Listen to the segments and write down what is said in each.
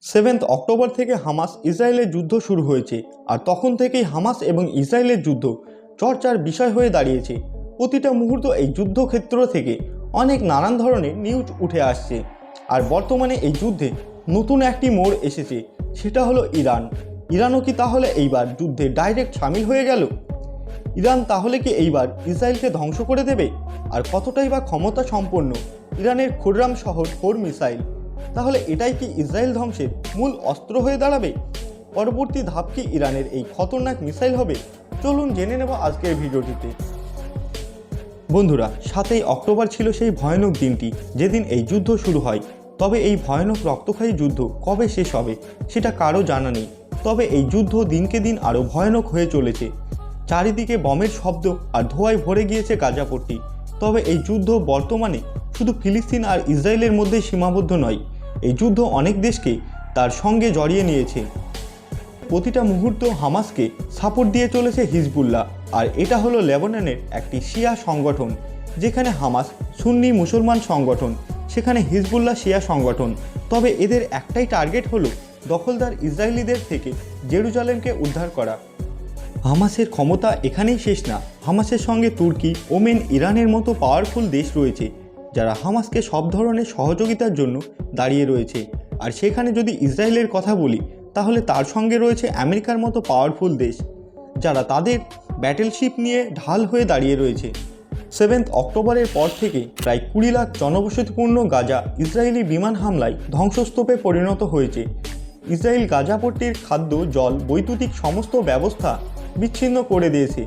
October থেকে Hamas ইসরায়েলের যুদ্ধ শুরু হয়েছে। আর তখন থেকেই হামাস এবং ইসরায়েলের যুদ্ধ চর্চার বিষয় হয়ে দাঁড়িয়েছে। প্রতিটা মুহূর্ত এই যুদ্ধক্ষেত্র থেকে অনেক নানান ধরনের নিউজ উঠে আসছে। আর বর্তমানে এই যুদ্ধে নতুন একটি মোড় এসেছে, সেটা হলো ইরান। ইরানও কি তাহলে এইবার যুদ্ধে ডাইরেক্ট সামিল হয়ে গেল? ইরান তাহলে কি এইবার ইসরায়েলকে ধ্বংস করে দেবে? আর কতটাই বা ক্ষমতা সম্পন্ন ইরানের খুররাম শহর 4 মিসাইল? তাহলে এটাই কি ইসরায়েল ধ্বংসের মূল অস্ত্র হয়ে দাঁড়াবে? পরবর্তী ধাপ কি ইরানের এই খতরনাক মিসাইল হবে? চলুন জেনে নেব আজকের ভিডিওটিতে। বন্ধুরা, 7 অক্টোবর ছিল সেই ভয়ানক দিনটি যেদিন এই যুদ্ধ শুরু হয়। তবে এই ভয়ানক রক্তক্ষয়ী যুদ্ধ কবে শেষ হবে সেটা কারো জানা নেই। তবে এই যুদ্ধ দিনকে দিন আরও ভয়ানক হয়ে চলেছে। চারিদিকে বমের শব্দ আর ধোঁয়ায় ভরে গিয়েছে গাজাপট্টি। তবে এই যুদ্ধ বর্তমানে শুধু ফিলিস্তিন আর ইসরায়েলের মধ্যে সীমাবদ্ধ নয়। এই যুদ্ধ অনেক দেশকে তার সঙ্গে জড়িয়ে নিয়েছে। প্রতিটা মুহূর্ত হামাসকে সাপোর্ট দিয়ে চলেছে হিজবুল্লাহ। আর এটা হলো লেবাননের একটি শিয়া সংগঠন। যেখানে হামাস সুন্নি মুসলমান সংগঠন, সেখানে হিজবুল্লাহ শিয়া সংগঠন। তবে এদের একটাই টার্গেট হলো দখলদার ইসরায়েলিদের থেকে জেরুজালেমকে উদ্ধার করা। হামাসের ক্ষমতা এখানেই শেষ না। হামাসের সঙ্গে তুর্কি, ওমেন, ইরানের মতো পাওয়ারফুল দেশ রয়েছে যারা হামাসকে সব ধরনের সহযোগিতার জন্য দাঁড়িয়ে রয়েছে। আর সেখানে যদি ইসরায়েলের কথা বলি, তাহলে তার সঙ্গে রয়েছে আমেরিকার মতো পাওয়ারফুল দেশ যারা তাদের ব্যাটেলশিপ নিয়ে ঢাল হয়ে দাঁড়িয়ে রয়েছে। 7 অক্টোবরের পর থেকে প্রায় 20 লাখ জনবসতিপূর্ণ গাজা ইসরায়েলি বিমান হামলায় ধ্বংসস্তূপে পরিণত হয়েছে। ইসরায়েল গাজাপট্টির খাদ্য, জল, বৈদ্যুতিক সমস্ত ব্যবস্থা বিচ্ছিন্ন করে দিয়েছে।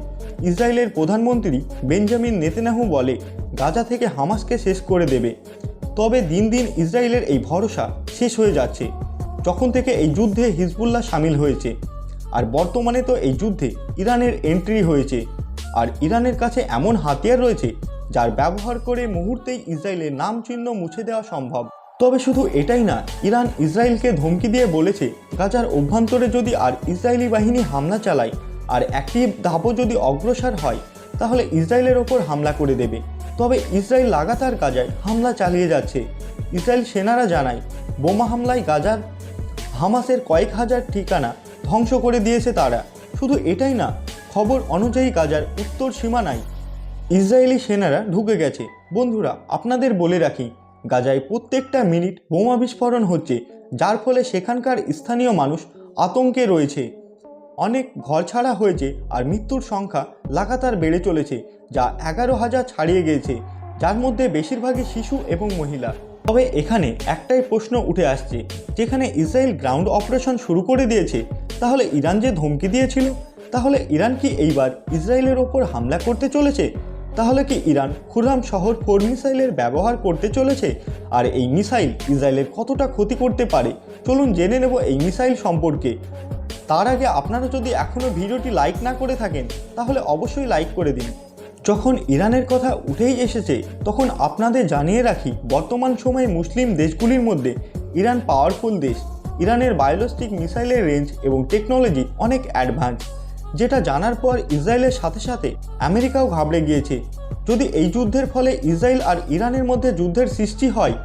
ইসরায়েলের প্রধানমন্ত্রী বেঞ্জামিন নেতানিয়াহু বলে গাজা থেকে হামাসকে শেষ করে দেবে। তবে দিন দিন ইসরায়েলের এই ভরসা শেষ হয়ে যাচ্ছে যখন থেকে এই যুদ্ধে হিজবুল্লাহ সামিল হয়েছে। আর বর্তমানে তো এই যুদ্ধে ইরানের এন্ট্রি হয়েছে। আর ইরানের কাছে এমন হাতিয়ার রয়েছে যার ব্যবহার করে মুহূর্তেই ইসরায়েলের নাম চিহ্ন মুছে দেওয়া সম্ভব। তবে শুধু এটাই না, ইরান ইসরায়েলকে ধমকি দিয়ে বলেছে গাজার অভ্যন্তরে যদি আর ইসরায়েলি বাহিনী হামলা চালায় আর একটি ধাপও যদি অগ্রসর হয়, তাহলে ইসরায়েলের ওপর হামলা করে দেবে। তবে ইসরায়েল লাগাতার গাজায় হামলা চালিয়ে যাচ্ছে। ইসরায়েল সেনারা জানায় বোমা হামলায় গাজার হামাসের কয়েক হাজার ঠিকানা ধ্বংস করে দিয়েছে তারা। শুধু এটাই না, খবর অনুযায়ী গাজার উত্তর সীমানায় ইসরায়েলি সেনারা ঢুকে গেছে। বন্ধুরা, আপনাদের বলে রাখি, গাজায় প্রত্যেকটা মিনিট বোমা বিস্ফোরণ হচ্ছে, যার ফলে সেখানকার স্থানীয় মানুষ আতঙ্কে রয়েছে। অনেক ঘর ছাড়া হয়েছে আর মৃত্যুর সংখ্যা লাগাতার বেড়ে চলেছে, যা 11,000 ছাড়িয়ে গিয়েছে, যার মধ্যে বেশিরভাগই শিশু এবং মহিলা। তবে এখানে একটাই প্রশ্ন উঠে আসছে, যেখানে ইসরায়েল গ্রাউন্ড অপারেশন শুরু করে দিয়েছে, তাহলে ইরান যে ধমকি দিয়েছিল, তাহলে ইরান কি এইবার ইসরায়েলের ওপর হামলা করতে চলেছে? তাহলে কি ইরান খুররাম শহর 4 মিসাইলের ব্যবহার করতে চলেছে? আর এই মিসাইল ইসরায়েলের কতটা ক্ষতি করতে পারে, চলুন জেনে নেব এই মিসাইল সম্পর্কে। তার আগে আপনারা যদি এখনও ভিডিওটি লাইক না করে থাকেন, তাহলে অবশ্যই লাইক করে দিন। যখন ইরানের কথা উঠেই এসেছে, তখন আপনাদের জানিয়ে রাখি, বর্তমান সময়ে মুসলিম দেশগুলির মধ্যে ইরান পাওয়ারফুল দেশ। ইরানের বায়োলিস্টিক মিসাইলের রেঞ্জ এবং টেকনোলজি অনেক অ্যাডভান্স, যেটা জানার পর ইসরায়েলের সাথে সাথে আমেরিকাও ঘাবড়ে গিয়েছে। যদি এই যুদ্ধের ফলে ইসরায়েল আর ইরানের মধ্যে যুদ্ধের সৃষ্টি হয়,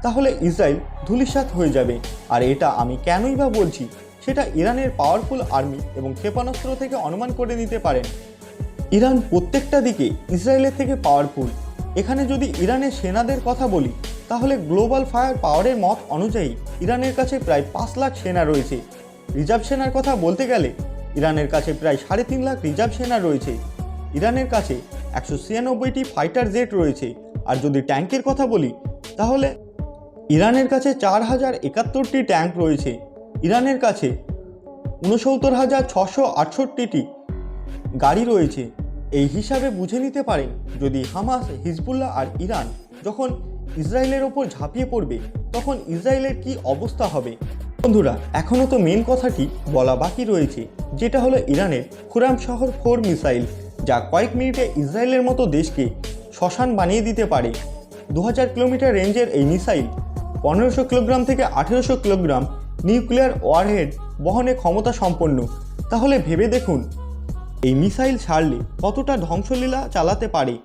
তাহলে ইসরায়েল ধূলিসাৎ হয়ে যাবে। আর এটা আমি কেনই বা বলছি, সেটা ইরানের পাওয়ারফুল আর্মি এবং ক্ষেপণাস্ত্র থেকে অনুমান করে নিতে পারেন। ইরান প্রত্যেকটা দিকে ইসরায়েলের থেকে পাওয়ারফুল। এখানে যদি ইরানের সেনাদের কথা বলি, তাহলে গ্লোবাল ফায়ার পাওয়ারের মত অনুযায়ী ইরানের কাছে প্রায় 5 লাখ সেনা রয়েছে। রিজার্ভ সেনার কথা বলতে গেলে ইরানের কাছে প্রায় 3.5 লাখ রিজার্ভ সেনা রয়েছে। ইরানের কাছে 196টি ফাইটার জেট রয়েছে। আর যদি ট্যাঙ্কের কথা বলি, তাহলে ইরানের কাছে 4071টি ট্যাঙ্ক রয়েছে। ইরানের কাছে 69,668টি গাড়ি রয়েছে। এই হিসাবে বুঝে নিতে পারেন, যদি হামাস, হিজবুল্লাহ আর ইরান যখন ইসরায়েলের ওপর ঝাঁপিয়ে পড়বে, তখন ইসরায়েলের কি অবস্থা হবে। বন্ধুরা, এখনও তো মেন কথাটি বলা বাকি রয়েছে, যেটা হলো ইরানের খুররাম শহর 4 মিসাইল, যা কয়েক মিনিটে ইসরায়েলের মতো দেশকে শ্মশান বানিয়ে দিতে পারে। 2000 কিলোমিটার রেঞ্জের এই মিসাইল 1500 কিলোগ্রাম থেকে 1800 কিলোগ্রাম নিউক্লিয়ার ওয়ারহেড বহনে ক্ষমতা সম্পন্ন। তাহলে ভেবে দেখুন, এই মিসাইল ছাড়লে কতটা ধ্বংসলীলা চালাতে পারে।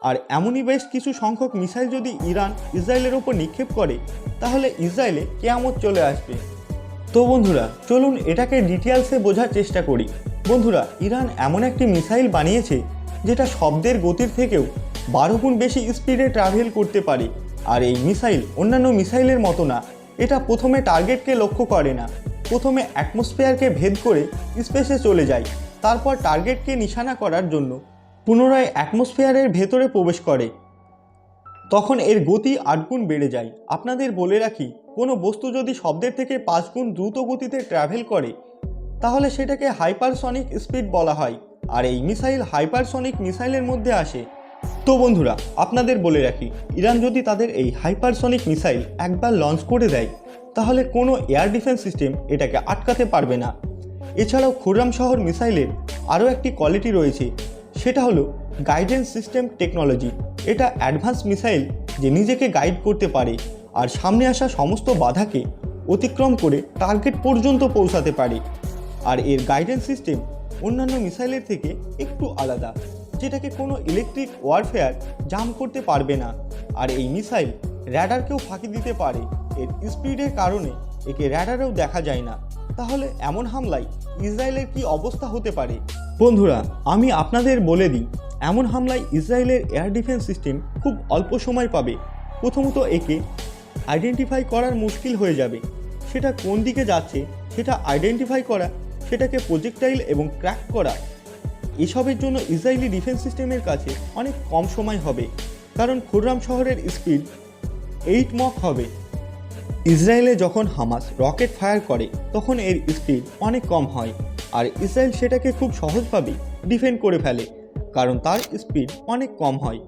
আর এমনই বেশ কিছু সংখ্যক মিসাইল যদি ইরান ইসরায়েলের ওপর নিক্ষেপ করে, তাহলে ইসরায়েলে কেয়ামত চলে আসবে। তো বন্ধুরা চলুন এটাকে ডিটেলসে বোঝার চেষ্টা করি। বন্ধুরা, ইরান এমন একটি মিসাইল বানিয়েছে যেটা শব্দের গতির থেকেও 12 গুণ বেশি স্পিডে ট্রাভেল করতে পারে। আর এই মিসাইল অন্যান্য মিসাইলের মতো না, এটা প্রথমে টার্গেটকে লক্ষ্য করে না, প্রথমে অ্যাটমসফিয়ারকে ভেদ করে স্পেসে চলে যায়, তারপর টার্গেটকে নিশানা করার জন্য পুনরায় অ্যাটমসফিয়ারের ভেতরে প্রবেশ করে। তখন এর গতি 8 গুণ বেড়ে যায়। আপনাদের বলে রাখি, কোনো বস্তু যদি শব্দের থেকে 5 গুণ দ্রুত গতিতে ট্রাভেল করে তাহলে সেটাকে হাইপারসনিক স্পিড বলা হয়। আর এই মিসাইল হাইপারসনিক মিসাইলের মধ্যে আসে। তো বন্ধুরা, আপনাদের বলে রাখি, ইরান যদি তাদের এই হাইপারসনিক মিসাইল একবার লঞ্চ করে দেয় তাহলে কোনো এয়ার ডিফেন্স সিস্টেম এটাকে আটকাতে পারবে না। এছাড়াও খুররাম শহর মিসাইলের আরও একটি কোয়ালিটি রয়েছে, সেটা হলো গাইডেন্স সিস্টেম টেকনোলজি। এটা অ্যাডভান্স মিসাইল যে নিজেকে গাইড করতে পারে আর সামনে আসা সমস্ত বাধাকে অতিক্রম করে টার্গেট পর্যন্ত পৌঁছাতে পারে। আর এর গাইডেন্স সিস্টেম অন্যান্য মিসাইলের থেকে একটু আলাদা, যেটাকে কোনো ইলেকট্রিক ওয়ারফেয়ার জাম করতে পারবে না। আর এই মিসাইল র্যাডারকেও ফাঁকি দিতে পারে। এর স্পিডের কারণে একে র্যাডারেও দেখা যায় না। তাহলে এমন হামলায় ইসরায়েলের কি অবস্থা হতে পারে? বন্ধুরা, আমি আপনাদের বলে দিই, এমন হামলায় ইসরায়েলের এয়ার ডিফেন্স সিস্টেম খুব অল্প সময় পাবে। প্রথমত একে আইডেন্টিফাই করার মুশকিল হয়ে যাবে। সেটা কোন দিকে যাচ্ছে সেটা আইডেন্টিফাই করা, সেটাকে প্রজেক্টাইল এবং ক্র্যাক করা, এসবের জন্য ইসরায়েলি ডিফেন্স সিস্টেমের কাছে অনেক কম সময় হবে। কারণ খুররাম শহরের স্পিড 8 মক হবে। ইসরায়েলে যখন হামাস রকেট ফায়ার করে তখন এর স্পিড অনেক কম হয়, আর ইসরায়েল সেটাকে খুব সহজভাবে ডিফেন্ড করে ফেলে, কারণ তার স্পিড অনেক কম হয়।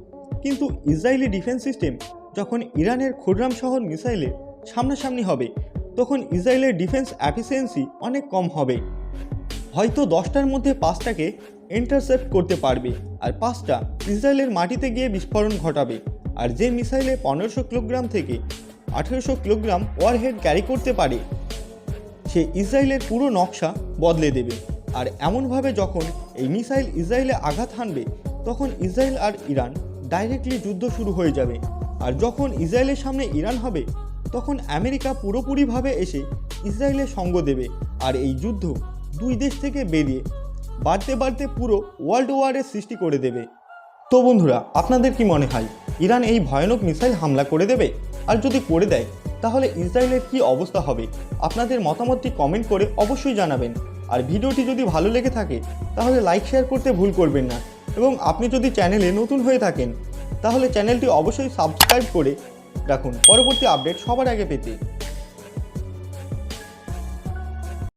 কিন্তু ইসরায়েলি ডিফেন্স সিস্টেম যখন ইরানের খুররাম শহর মিসাইলের সামনাসামনি হবে তখন ইসরায়েলের ডিফেন্স এফিসিয়েন্সি অনেক কম হবে। হয়তো 10টার মধ্যে 5টাকে ইন্টারসেপ্ট করতে পারবে, আর 5টা ইসরায়েলের মাটিতে গিয়ে বিস্ফোরণ ঘটাবে। আর যে মিসাইলে 1500 কিলোগ্রাম থেকে 1800 কিলোগ্রাম ওয়ারহেড ক্যারি করতে পারে সে ইসরায়েলের পুরো নকশা বদলে দেবে। আর এমনভাবে যখন এই মিসাইল ইসরায়েলে আঘাত হানবে তখন ইসরায়েল আর ইরান ডাইরেক্টলি যুদ্ধ শুরু হয়ে যাবে। আর যখন ইসরায়েলের সামনে ইরান হবে তখন আমেরিকা পুরোপুরিভাবে এসে ইসরায়েলের সঙ্গ দেবে। আর এই যুদ্ধ দুই দেশ থেকে বেরিয়ে বাড়তে বাড়তে পুরো ওয়ার্ল্ড ওয়ারের সৃষ্টি করে দেবে। তো বন্ধুরা, আপনাদের কি মনে হয় ইরান এই ভয়ানক মিসাইল হামলা করে দেবে? আর যদি করে দেয় তাহলে ইসরায়েলের কি অবস্থা হবে? আপনাদের মতামতটি কমেন্ট করে অবশ্যই জানাবেন। আর ভিডিওটি যদি ভালো লেগে থাকে তাহলে লাইক শেয়ার করতে ভুল করবেন না। এবং আপনি যদি চ্যানেলে নতুন হয়ে থাকেন তাহলে চ্যানেলটি অবশ্যই সাবস্ক্রাইব করে রাখুন পরবর্তী আপডেট সবার আগে পেতে।